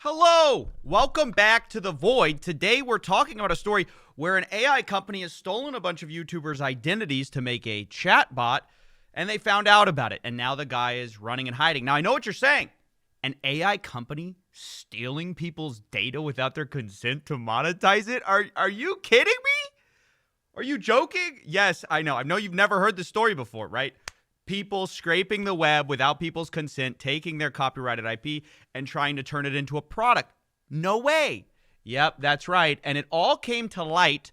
Hello, welcome back to The Void. Today we're talking about a story where an AI company has stolen a bunch of YouTubers' identities to make a chatbot, and they found out about it, and now the guy is running and hiding. Now, I know what you're saying. An AI company stealing people's data without their consent to monetize it? Are you kidding me? Are you joking? Yes, I know. I know you've never heard the story before, right? People scraping the web without people's consent, taking their copyrighted IP and trying to turn it into a product. No way. Yep, that's right. And it all came to light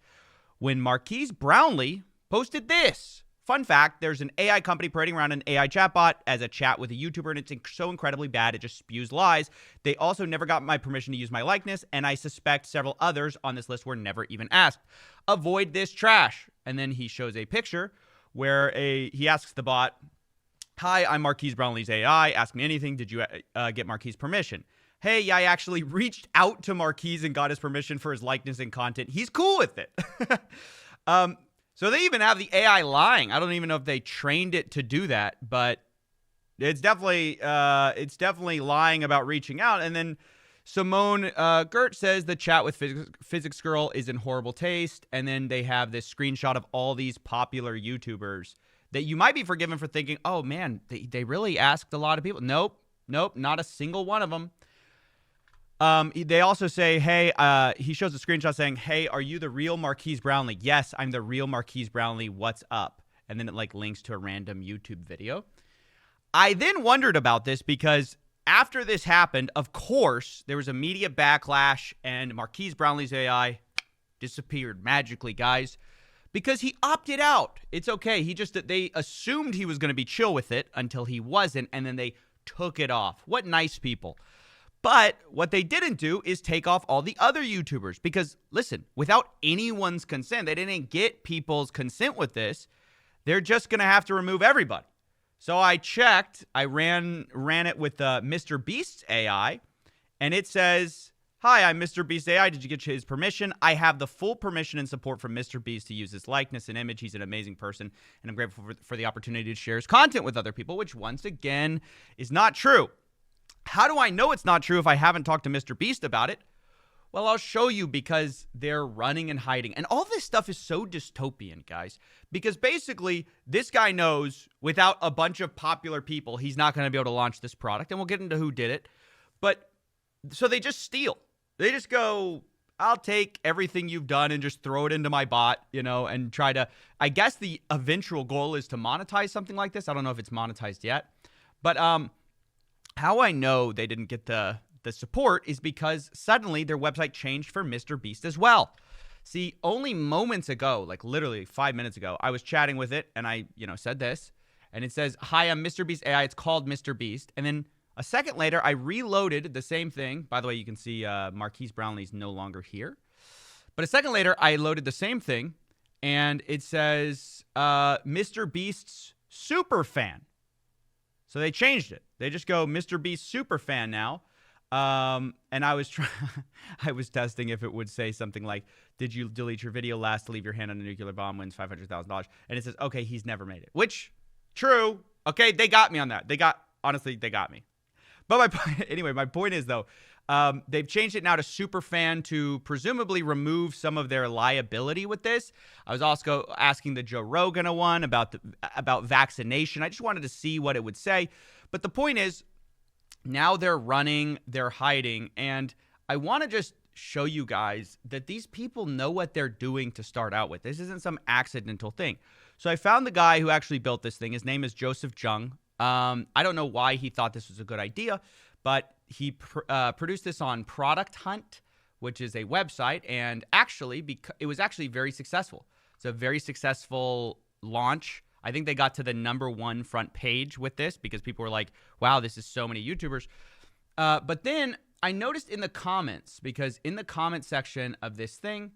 when Marquise Brownlee posted this. Fun fact, there's an AI company parading around an AI chatbot as a chat with a YouTuber, and it's so incredibly bad, it just spews lies. They also never got my permission to use my likeness, and I suspect several others on this list were never even asked. Avoid this trash. And then he shows a picture where he asks the bot, "Hi, I'm Marquise Brownlee's AI. Ask me anything. Did you get Marquise permission?" Hey, I actually reached out to Marquise and got his permission for his likeness and content. He's cool with it. So they even have the AI lying. I don't even know if they trained it to do that, but it's definitely lying about reaching out. And then Simone Gert says the chat with Physics Girl is in horrible taste. And then they have this screenshot of all these popular YouTubers that you might be forgiven for thinking, oh man, they really asked a lot of people. Nope, not a single one of them. They also say, hey, he shows a screenshot saying, hey, are you the real Marquise Brownlee? Yes, I'm the real Marquise Brownlee. What's up? And then it links to a random YouTube video. I then wondered about this because after this happened, of course, there was a media backlash and Marquise Brownlee's AI disappeared magically, guys, because he opted out. It's okay. They assumed he was going to be chill with it until he wasn't, and then they took it off. What nice people. But what they didn't do is take off all the other YouTubers because, listen, without anyone's consent, they didn't get people's consent with this. They're just going to have to remove everybody. So I checked. I ran it with Mr. Beast's AI, and it says, hi, I'm Mr. Beast's AI. Did you get his permission? I have the full permission and support from Mr. Beast to use his likeness and image. He's an amazing person, and I'm grateful for the opportunity to share his content with other people, which once again is not true. How do I know it's not true if I haven't talked to Mr. Beast about it? Well, I'll show you because they're running and hiding. And all this stuff is so dystopian, guys, because basically this guy knows without a bunch of popular people, he's not going to be able to launch this product. And we'll get into who did it. But so they just steal. They just go, I'll take everything you've done and just throw it into my bot, and try to, I guess the eventual goal is to monetize something like this. I don't know if it's monetized yet. But how I know they didn't get the support is because suddenly their website changed for Mr. Beast as well. See, only moments ago, like literally 5 minutes ago, I was chatting with it and I, said this, and it says, hi, I'm Mr. Beast AI. It's called Mr. Beast. And then a second later, I reloaded the same thing. By the way, you can see Marquise Brownlee's no longer here. But a second later, I loaded the same thing and it says Mr. Beast's super fan. So they changed it. They just go Mr. Beast super fan now. And I was I was testing if it would say something like, did you delete your video last to leave your hand on a nuclear bomb wins $500,000? And it says, okay, he's never made it. Which, true. Okay, they got me on that. They got me. But my point is, though, they've changed it now to super fan to presumably remove some of their liability with this. I was also asking the Joe Rogan one about vaccination. I just wanted to see what it would say. But the point is, now they're running, they're hiding, and I want to just show you guys that these people know what they're doing to start out with. This isn't some accidental thing. So I found the guy who actually built this thing. His name is Joseph Jung. I don't know why he thought this was a good idea, but he produced this on Product Hunt, which is a website, and actually, it was actually very successful. It's a very successful launch. I think they got to the #1 front page with this because people were like, wow, this is so many YouTubers. But then I noticed in the comments, because in the comment section of this thing,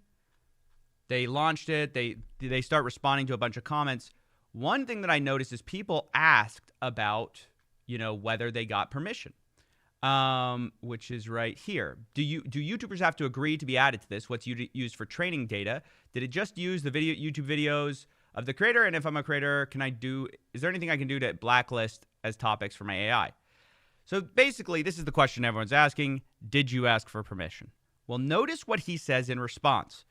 they launched it. They start responding to a bunch of comments. One thing that I noticed is people asked about, whether they got permission, which is right here. Do YouTubers have to agree to be added to this? What's used for training data? Did it just use the YouTube videos of the creator? And if I'm a creator, is there anything I can do to blacklist as topics for my AI? So basically, this is the question everyone's asking. Did you ask for permission? Well, notice what he says in response.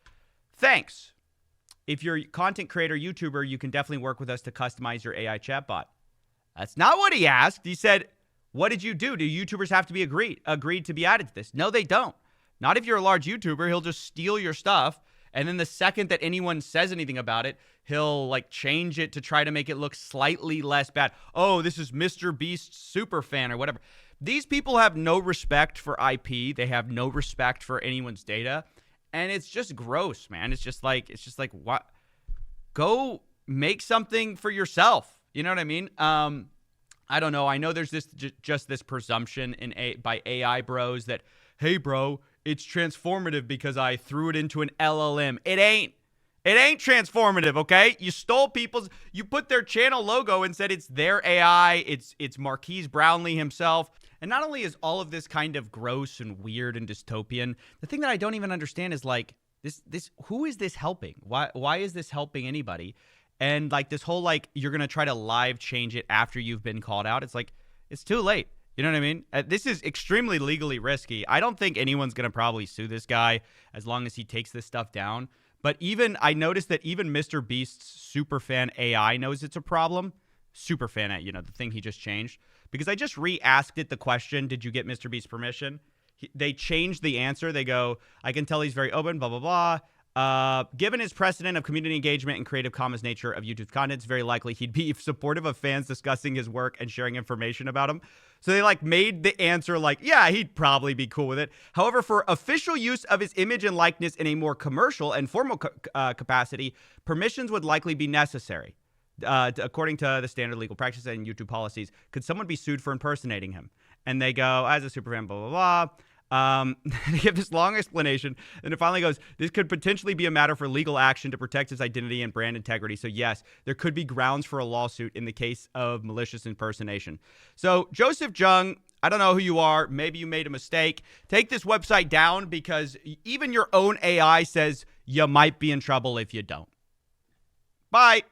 Thanks. If you're a content creator, YouTuber, you can definitely work with us to customize your AI chatbot. That's not what he asked. He said, what did you do? Do YouTubers have to be agreed to be added to this? No, they don't. Not if you're a large YouTuber. He'll just steal your stuff. And then the second that anyone says anything about it, he'll like change it to try to make it look slightly less bad. Oh, this is Mr. Beast's super fan or whatever. These people have no respect for IP. They have no respect for anyone's data. And it's just gross, man. It's just like what? Go make something for yourself. You know what I mean? I don't know. I know there's just this presumption by AI bros that, hey, bro, it's transformative because I threw it into an LLM. It ain't. It ain't transformative, okay? You put their channel logo and said it's their AI. It's Marquise Brownlee himself. And not only is all of this kind of gross and weird and dystopian, the thing that I don't even understand is like this. Who is this helping? Why is this helping anybody? And like this whole like you're gonna try to live change it after you've been called out. It's like it's too late. You know what I mean? This is extremely legally risky. I don't think anyone's gonna probably sue this guy as long as he takes this stuff down. But I noticed that even Mr. Beast's superfan AI knows it's a problem. Superfan, the thing he just changed. Because I just re-asked it the question, did you get Mr. Beast's permission? They changed the answer. They go, I can tell he's very open, blah, blah, blah. Given his precedent of community engagement and Creative Commons nature of YouTube's content, it's very likely he'd be supportive of fans discussing his work and sharing information about him. So they like made the answer like, yeah, he'd probably be cool with it. However, for official use of his image and likeness in a more commercial and formal capacity, permissions would likely be necessary. According to the standard legal practices and YouTube policies, could someone be sued for impersonating him? And they go, as a superfan, blah, blah, blah. They give this long explanation, and it finally goes, this could potentially be a matter for legal action to protect his identity and brand integrity. So yes, there could be grounds for a lawsuit in the case of malicious impersonation. So Joseph Jung, I don't know who you are. Maybe you made a mistake. Take this website down because even your own AI says you might be in trouble if you don't. Bye.